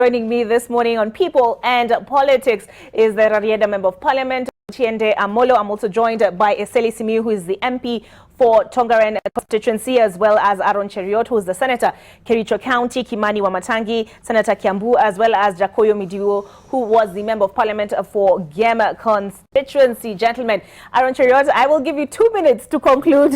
Joining me this morning on People and Politics is the Rarieda Member of Parliament, Tiende Amolo. I'm also joined by Eseli Simiyu, who is the MP for Tongaren constituency, as well as Aaron Cheruiyot, who is the Senator, Kericho County, Kimani Wamatangi, Senator Kiambu, as well as Jacoyo Midiwo, who was the Member of Parliament for Gema constituency. Gentlemen, Aaron Cheruiyot, I will give you 2 minutes to conclude.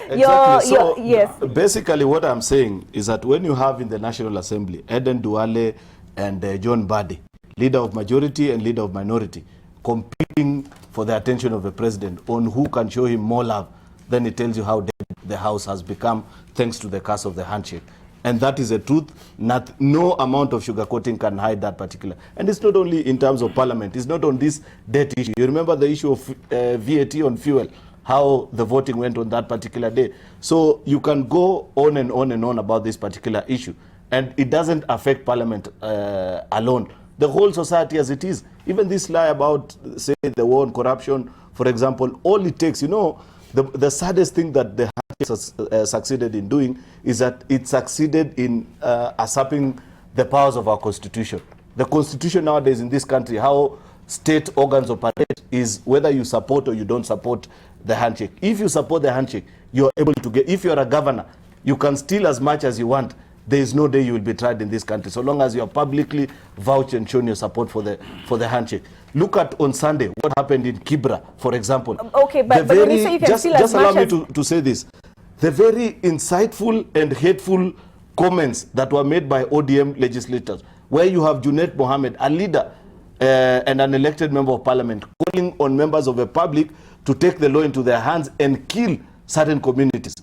Yeah, exactly. Yes. Basically what I'm saying is that when you have in the National Assembly, Duale and John Mbadi, leader of majority and leader of minority, competing for the attention of the president on who can show him more love, then it tells you how dead the House has become thanks to the curse of the handshake. And that is a truth. No amount of sugarcoating can hide that particular. And it's not only in terms of Parliament. It's not on this debt issue. You remember the issue of VAT on fuel, how the voting went on that particular day. So you can go on and on and on about this particular issue. And it doesn't affect Parliament alone. The whole society as it is. Even this lie about, say, the war on corruption, for example, all it takes, you know, the saddest thing that the handshake succeeded in doing is that it succeeded in usurping the powers of our constitution. The constitution nowadays in this country, how state organs operate, is whether you support or you don't support the handshake. If you support the handshake, you're able to get, if you're a governor, you can steal as much as you want. There is no day you will be tried in this country, so long as you are publicly vouched and shown your support for the handshake. Look at on Sunday what happened in Kibra, for example. Okay, but when you say you can steal as much, allow me to say this. The very insightful and hateful comments that were made by ODM legislators, where you have Junet Mohammed, a leader and an elected member of parliament, calling on members of the public to take the law into their hands and kill certain communities.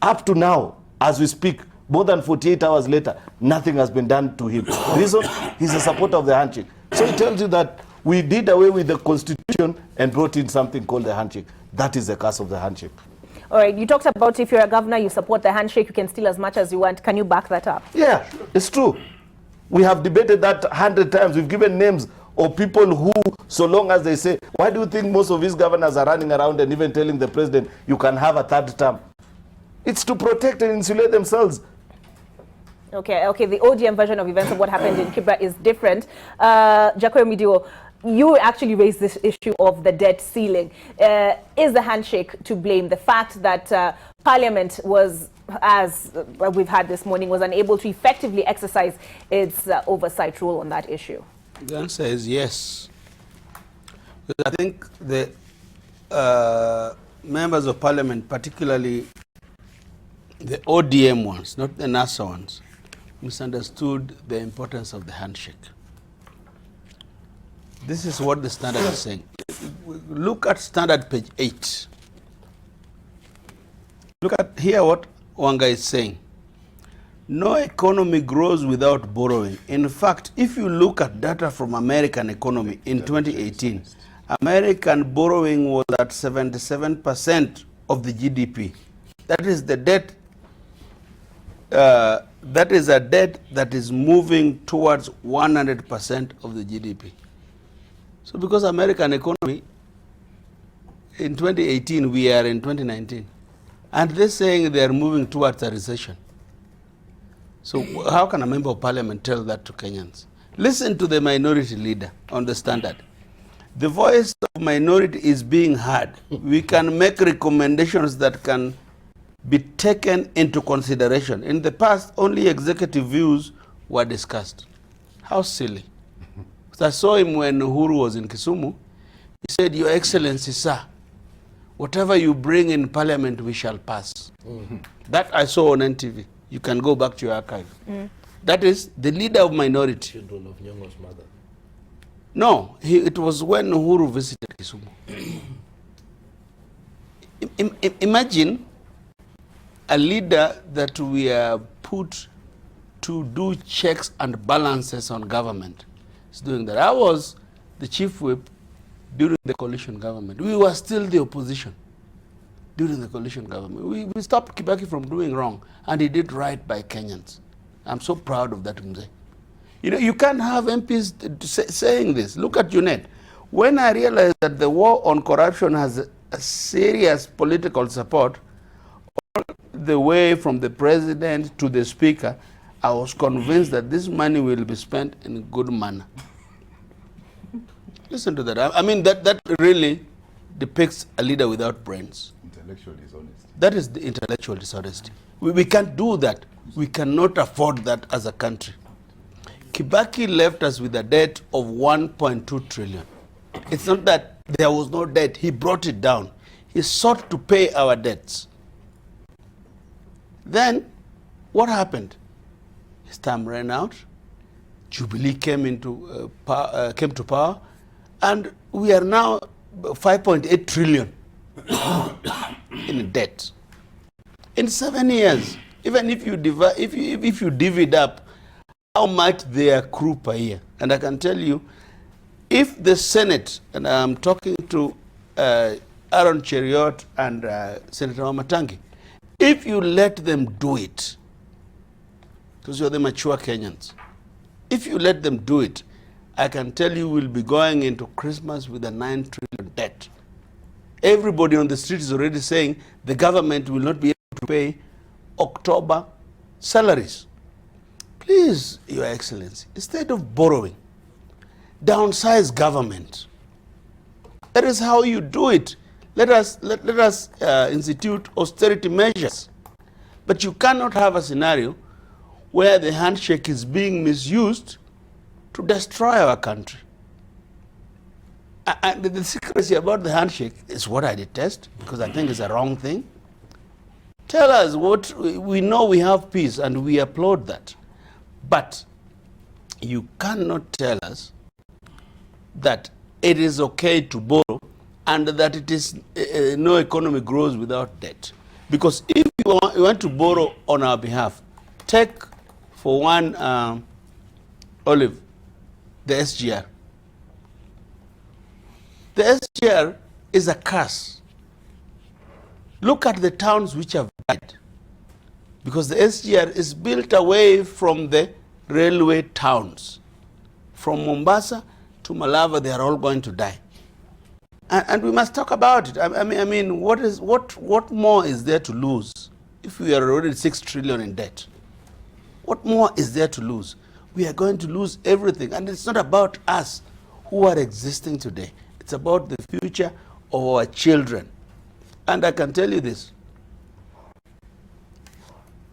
Up to now, as we speak, more than 48 hours later, nothing has been done to him. Reason, he's a supporter of the handshake. So it tells you that we did away with the constitution and brought in something called the handshake. That is the curse of the handshake. All right, you talked about if you're a governor, you support the handshake, you can steal as much as you want. Can you back that up? Yeah, it's true. We have debated that 100 times. We've given names of people who, so long as they say, why do you think most of these governors are running around and even telling the president, you can have a third term? It's to protect and insulate themselves. Okay, the ODM version of events of what happened in Kibra is different. Jacoyo Midiwo, you actually raised this issue of the debt ceiling. Is the handshake to blame? The fact that Parliament was, as we've had this morning, was unable to effectively exercise its oversight role on that issue? The answer is yes. I think the members of Parliament, particularly the ODM ones, not the NASA ones, misunderstood the importance of the handshake. This is what the standard is saying. Look at standard page 8. Look at here what Wanga is saying. No economy grows without borrowing. In fact, if you look at data from American economy in 2018, American borrowing was at 77% of the GDP. That is the debt. That is a debt that is moving towards 100% of the GDP. So because American economy in 2018, we are in 2019, and they're saying they are moving towards a recession. So how can a member of parliament tell that to Kenyans? Listen to the minority leader on the standard. The voice of minority is being heard. We can make recommendations that can be taken into consideration. In the past, only executive views were discussed. How silly. I saw him when Uhuru was in Kisumu. He said, Your Excellency, sir, whatever you bring in parliament, we shall pass. That I saw on NTV. You can go back to your archive. That is the leader of minority. Children of Nyong'o's mother. No, it was when Uhuru visited Kisumu. Imagine a leader that we are put to do checks and balances on government is doing that. I was the chief whip during the coalition government. We were still the opposition during the coalition government. We stopped Kibaki from doing wrong, and he did right by Kenyans. I'm so proud of that, Mzee. You know, you can't have MPs saying this. Look at Junet. When I realized that the war on corruption has a serious political support, all the way from the president to the speaker, I was convinced that this money will be spent in a good manner. Listen to that. I mean, that really depicts a leader without brains. Intellectual dishonesty. That is the intellectual dishonesty. We can't do that. We cannot afford that as a country. Kibaki left us with a debt of 1.2 trillion. It's not that there was no debt. He brought it down. He sought to pay our debts. Then, what happened? His time ran out. Jubilee came to power, and we are now 5.8 trillion in debt. In 7 years, even if you divide, if you divvy it up, how much they accrue per year? And I can tell you, if the Senate, and I'm talking to Aaron Cheruiyot and Senator Wamatangi, if you let them do it, because you're the mature Kenyans, if you let them do it, I can tell you we'll be going into Christmas with a 9 trillion debt. Everybody on the street is already saying the government will not be able to pay October salaries. Please, Your Excellency, instead of borrowing, downsize government. That is how you do it. Let us institute austerity measures. But you cannot have a scenario where the handshake is being misused to destroy our country. And the secrecy about the handshake is what I detest, because I think it's a wrong thing. Tell us what we know. We have peace and we applaud that. But you cannot tell us that it is okay to borrow and that it is no economy grows without debt. Because if you want to borrow on our behalf, take for one, Olive, the SGR. The SGR is a curse. Look at the towns which have died, because the SGR is built away from the railway towns. From Mombasa to Malava, they are all going to die. And we must talk about it. I mean, what more is there to lose if we are already 6 trillion in debt? What more is there to lose? We are going to lose everything. And it's not about us who are existing today. It's about the future of our children. And I can tell you this.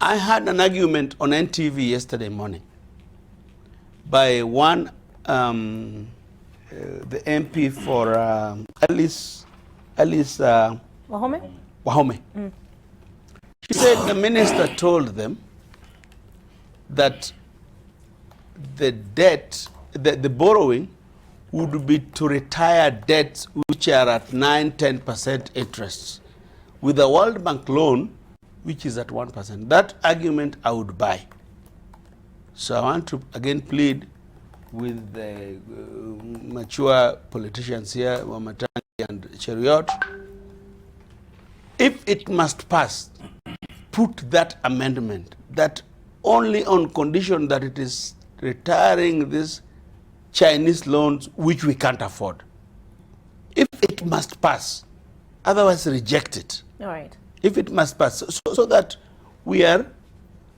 I had an argument on NTV yesterday morning by one, the MP for Alice Wahome? Wahome. She said the minister told them that the debt, the borrowing would be to retire debts which are at 9–10% interest, with the World Bank loan, which is at 1%. That argument I would buy. So I want to again plead with the mature politicians here, Wamatangi and Cheruiyot. If it must pass, put that amendment that only on condition that it is retiring these Chinese loans which we can't afford. If it must pass, otherwise reject it. All right. If it must pass, so that we are,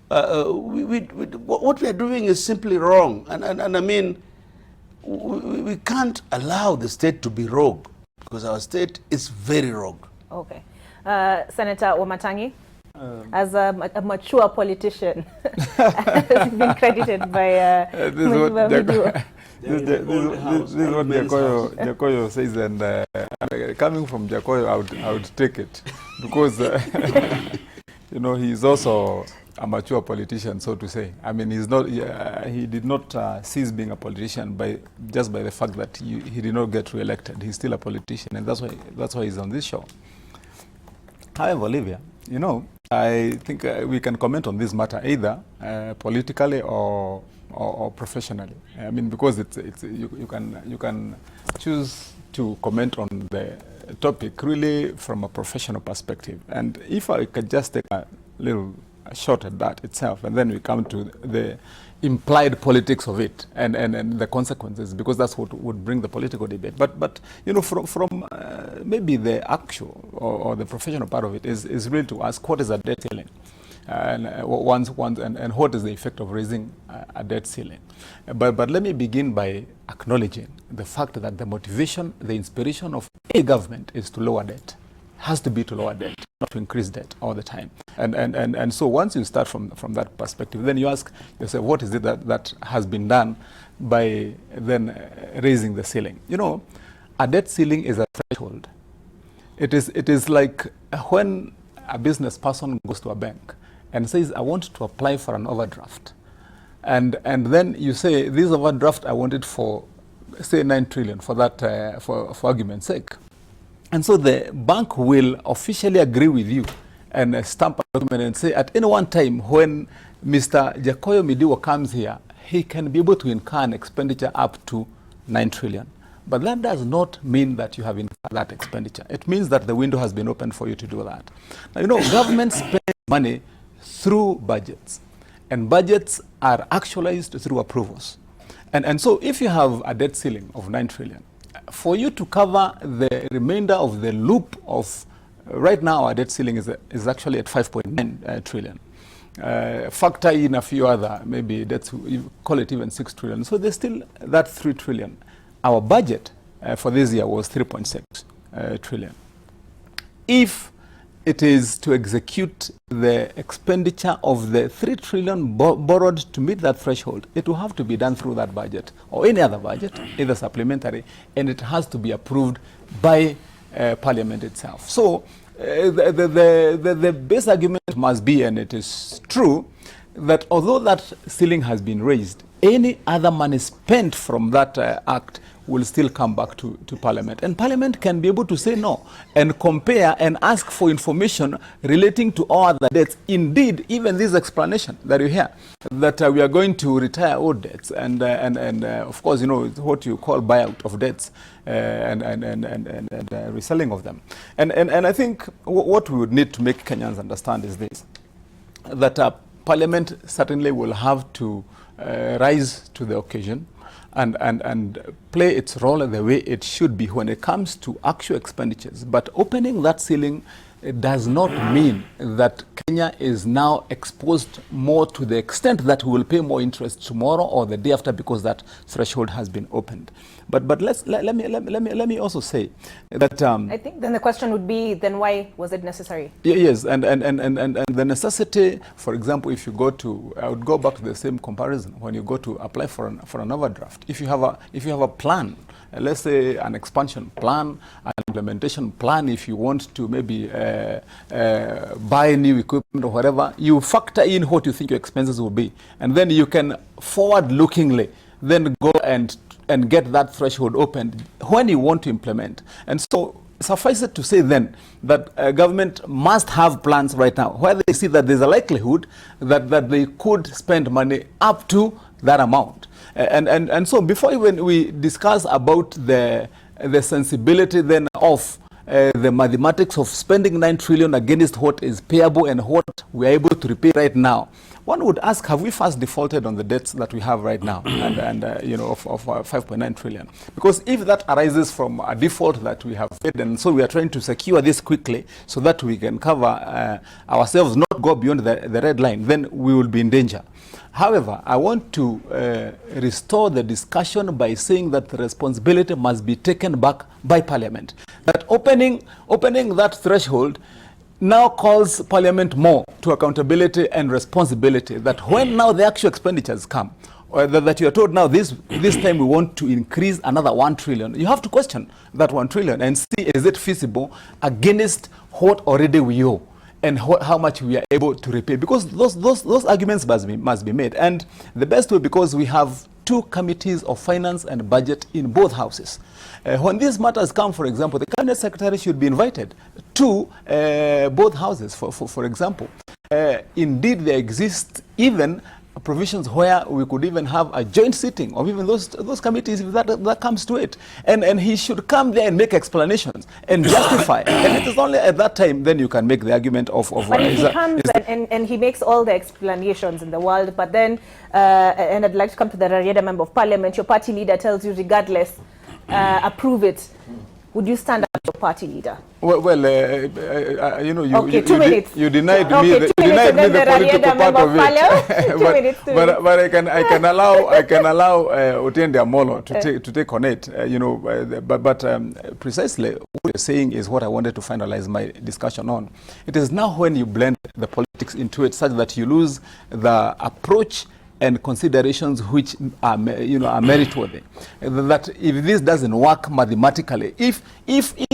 what we are doing is simply wrong. And I mean, we can't allow the state to be rogue, because our state is very rogue. Okay. Senator Wamatangi, as a mature politician, has been credited by this is what Jacoyo says, and coming from Jacoyo, I would take it, because you know, he's also a mature politician, so to say. I mean, he's not. He did not cease being a politician just by the fact that he did not get re-elected. He's still a politician, and that's why he's on this show. However, Olivia, you know, I think we can comment on this matter either politically or professionally. I mean, because you can choose to comment on the topic really from a professional perspective. And if I could just take a little shot at that itself, and then we come to the implied politics of it and the consequences, because that's what would bring the political debate. But you know, from maybe the actual or the professional part of it is really to ask, what is a debt ceiling? and what is the effect of raising a debt ceiling. But let me begin by acknowledging the fact that the motivation, the inspiration of a government is to lower debt. Has to be to lower debt, not to increase debt all the time. And so once you start from that perspective, then you ask yourself, what is it that has been done by then raising the ceiling? You know, a debt ceiling is a threshold. It is like when a business person goes to a bank and says, I want to apply for an overdraft. And then you say, this overdraft, I want it for, say, 9 trillion, for that, for argument's sake. And so the bank will officially agree with you and stamp a document and say, at any one time when Mr. Jakoyo Midiwo comes here, he can be able to incur an expenditure up to 9 trillion. But that does not mean that you have incurred that expenditure. It means that the window has been opened for you to do that. Now, you know, government spends money through budgets, and budgets are actualized through approvals. And so if you have a debt ceiling of 9 trillion, for you to cover the remainder of the loop of, right now our debt ceiling is actually at 5.9 trillion. Factor in a few other, maybe debts, you call it even 6 trillion. So there's still that 3 trillion. Our budget for this year was 3.6 trillion. If it is to execute the expenditure of the 3 trillion borrowed to meet that threshold, it will have to be done through that budget or any other budget, either supplementary, and it has to be approved by Parliament itself. So the base argument must be, and it is true, that although that ceiling has been raised, any other money spent from that act will still come back to Parliament. And Parliament can be able to say no and compare and ask for information relating to all other debts. Indeed, even this explanation that you hear, that we are going to retire old debts and of course, you know, what you call buyout of debts and reselling of them. And I think what we would need to make Kenyans understand is this, that Parliament certainly will have to rise to the occasion and play its role the way it should be when it comes to actual expenditures. But opening that ceiling does not mean that Kenya is now exposed more to the extent that we will pay more interest tomorrow or the day after because that threshold has been opened. But let me also say that I think then the question would be, then why was it necessary? Yes, and the necessity, for example, if you go to, I would go back to the same comparison when you go to apply for an overdraft. If you have a plan, let's say an expansion plan, an implementation plan, if you want to maybe buy new equipment or whatever, you factor in what you think your expenses will be, and then you can forward-lookingly then go and get that threshold opened when you want to implement. And so suffice it to say then that government must have plans right now where they see that there's a likelihood that they could spend money up to that amount. And so before even we discuss about the sensibility then of the mathematics of spending 9 trillion against what is payable and what we are able to repay right now, one would ask, have we first defaulted on the debts that we have right now and you know, of 5.9 trillion? Because if that arises from a default that we have paid, and so we are trying to secure this quickly so that we can cover ourselves, not go beyond the red line, then we will be in danger. However, I want to restore the discussion by saying that the responsibility must be taken back by Parliament. That opening that threshold now calls Parliament more to accountability and responsibility, that when now the actual expenditures come, or that you are told now this time we want to increase another 1 trillion, you have to question that 1 trillion and see, is it feasible against what already we owe and how much we are able to repay, because those arguments must be made. And the best way, because we have 2 committees of finance and budget in both houses. When these matters come, for example, the cabinet secretary should be invited to both houses. For example, indeed there exists even provisions where we could even have a joint sitting of even those committees, if that comes to it, and he should come there and make explanations and justify. And it is only at that time then you can make the argument of but if he comes and he makes all the explanations in the world, but then and I'd like to come to the Rarieda Member of Parliament, your party leader tells you regardless, approve it, would you stand up? party leader? Well, you know, Okay, 2 minutes. You denied Okay, me 2 minutes, and then the political part of it. 2 minutes. But I can allow Otiende Amolo to take on it. You know, but precisely what you're saying is what I wanted to finalize my discussion on. It is now when you blend the politics into it, such that you lose the approach and considerations which are, you know, are meritorious. That if this doesn't work mathematically, if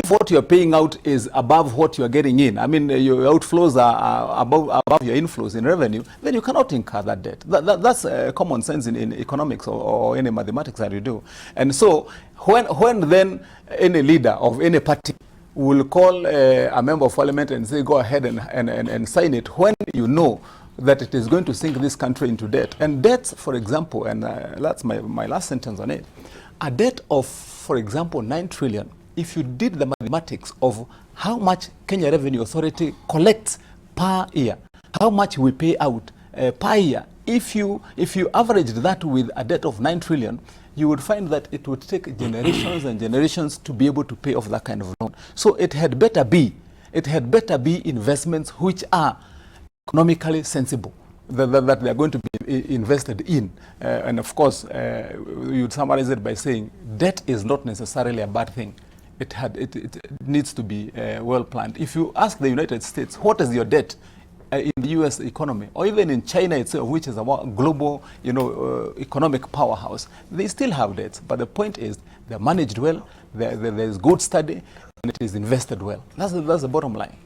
what you're paying out is above what you're getting in, I mean, your outflows are above your inflows in revenue, then you cannot incur that debt. That's common sense in economics or any mathematics that you do. And so when then any leader of any party will call a member of parliament and say, go ahead and sign it, when you know that it is going to sink this country into debt. And debts, for example, and that's my last sentence on it, a debt of, for example, 9 trillion, if you did the mathematics of how much Kenya Revenue Authority collects per year, how much we pay out per year, if you averaged that with a debt of 9 trillion, you would find that it would take generations and generations to be able to pay off that kind of loan. So it had better be investments which are economically sensible, that they are going to be invested in. And of course, you'd summarize it by saying debt is not necessarily a bad thing. It needs to be well planned. If you ask the United States, what is your debt in the US economy, or even in China itself, which is a global, you know, economic powerhouse, they still have debts. But the point is, they're managed well, there's good study, and it is invested well. That's the bottom line.